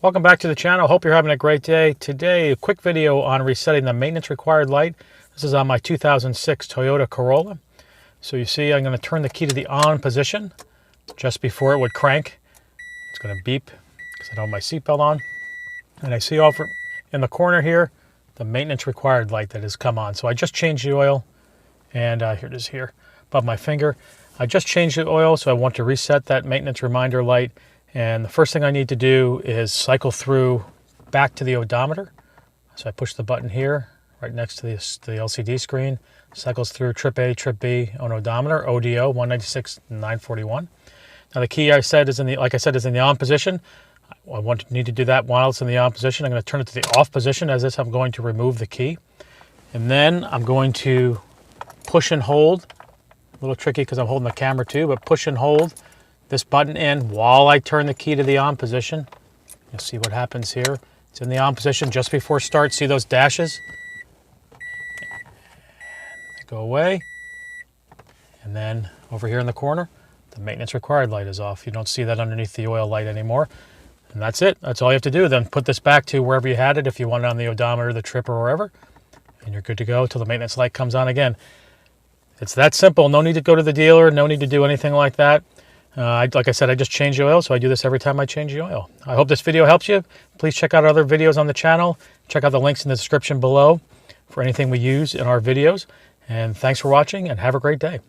Welcome back to the channel. Hope you're having a great day. Today, a quick video on resetting the maintenance required light. This is on my 2006 Toyota Corolla. So you see, I'm going to turn the key to the on position just before it would crank. It's going to beep because I don't have my seatbelt on. And I see over in the corner here, the maintenance required light that has come on. So I just changed the oil, and here it is here above my finger. I just changed the oil, so I want to reset that maintenance reminder light. And the first thing I need to do is cycle through back to the odometer. So I push the button here, right next to the LCD screen. Cycles through trip A, trip B on odometer, ODO 196 941. Now the key I said is in the, like I said, is in the on position. I need to do that while it's in the on position. I'm going to turn it to the off position. As this, I'm going to remove the key, and then I'm going to push and hold. A little tricky because I'm holding the camera too, but push and hold this button in while I turn the key to the on position. You'll see what happens here. It's in the on position just before start. See those dashes? They go away. And then over here in the corner, the maintenance required light is off. You don't see that underneath the oil light anymore. And that's it. That's all you have to do. Then put this back to wherever you had it, if you want it on the odometer, the trip, or wherever. And you're good to go until the maintenance light comes on again. It's that simple. No need to go to the dealer. No need to do anything like that. Like I said, I just changed the oil, so I do this every time I change the oil. I hope this video helps you. Please check out other videos on the channel. Check out the links in the description below for anything we use in our videos. And thanks for watching, and have a great day.